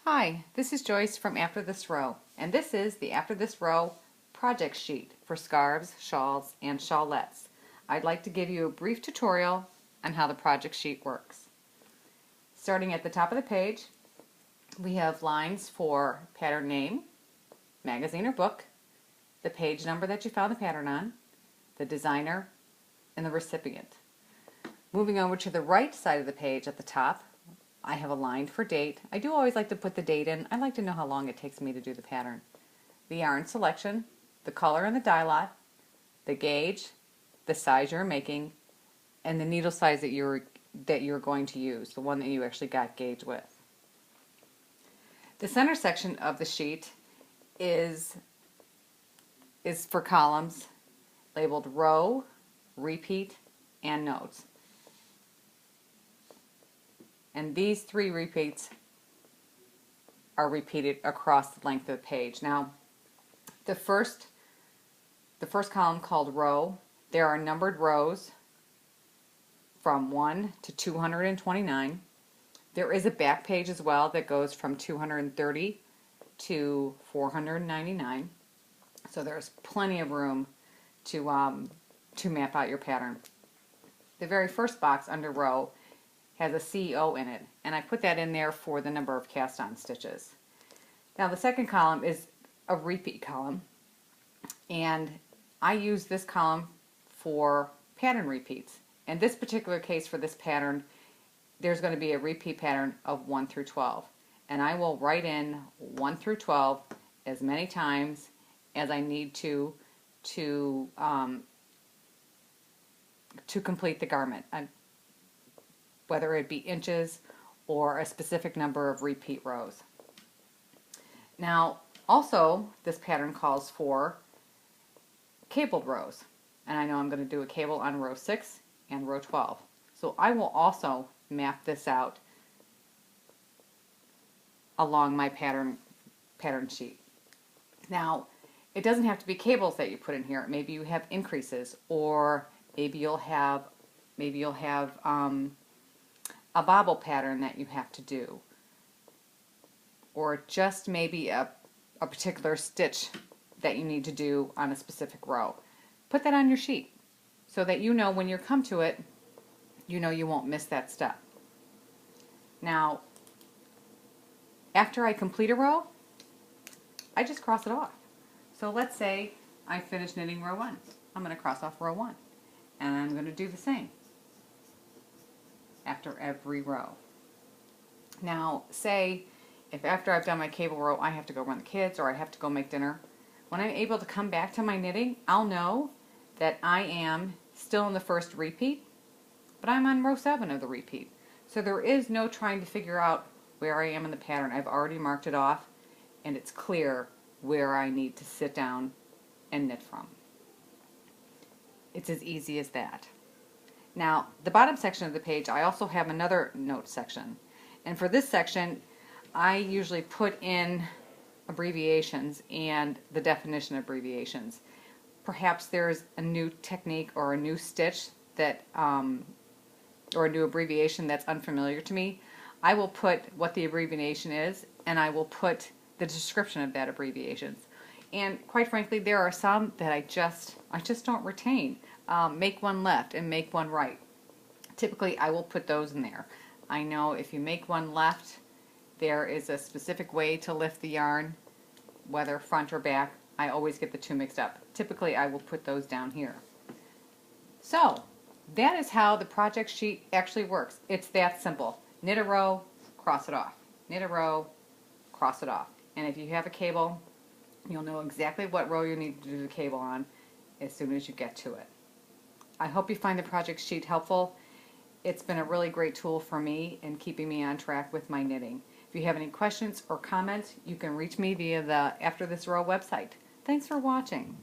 Hi, this is Joyce from After This Row, and this is the After This Row project sheet for scarves, shawls, and shawlettes. I'd like to give you a brief tutorial on how the project sheet works. Starting at the top of the page, we have lines for pattern name, magazine or book, the page number that you found the pattern on, the designer, and the recipient. Moving over to the right side of the page at the top, I have a line for date. I do always like to put the date in. I like to know how long it takes me to do the pattern. The yarn selection, the color and the dye lot, the gauge, the size you're making, and the needle size that you're going to use, the one that you actually got gauge with. The center section of the sheet is for columns labeled row, repeat, and notes. And these three repeats are repeated across the length of the page. Now, the first column called row, there are numbered rows from 1 to 229. There is a back page as well that goes from 230 to 499. So there's plenty of room to map out your pattern. The very first box under row has a CO in it, and I put that in there for the number of cast-on stitches. Now the second column is a repeat column, and I use this column for pattern repeats. In this particular case for this pattern, there's going to be a repeat pattern of 1 through 12, and I will write in 1 through 12 as many times as I need to complete the garment, whether it be inches or a specific number of repeat rows. Now, also, this pattern calls for cabled rows, and I know I'm going to do a cable on row 6 and row 12. So I will also map this out along my pattern sheet. Now, it doesn't have to be cables that you put in here. Maybe you have increases, or maybe you'll have a bobble pattern that you have to do, or just maybe a particular stitch that you need to do on a specific row. Put that on your sheet so that you know when you come to it, you know you won't miss that step. Now, after I complete a row, I just cross it off. So let's say I finished knitting row 1. I'm going to cross off row 1, and I'm going to do the same after every row. Now, say if after I've done my cable row I have to go run the kids or I have to go make dinner, when I'm able to come back to my knitting, I'll know that I am still in the first repeat, but I'm on row 7 of the repeat. So there is no trying to figure out where I am in the pattern. I've already marked it off, and it's clear where I need to sit down and knit from. It's as easy as that. Now, the bottom section of the page, I also have another note section. And for this section, I usually put in abbreviations and the definition of abbreviations. Perhaps there's a new technique or a new stitch that, or a new abbreviation that's unfamiliar to me. I will put what the abbreviation is, and I will put the description of that abbreviation. And quite frankly, there are some that I just don't retain. Make one left and make one right. Typically, I will put those in there. I know if you make one left, there is a specific way to lift the yarn, whether front or back. I always get the two mixed up. Typically, I will put those down here. So, that is how the project sheet actually works. It's that simple. Knit a row, cross it off. Knit a row, cross it off. And if you have a cable, you'll know exactly what row you need to do the cable on as soon as you get to it. I hope you find the project sheet helpful. It's been a really great tool for me in keeping me on track with my knitting. If you have any questions or comments, you can reach me via the After This Row website. Thanks for watching.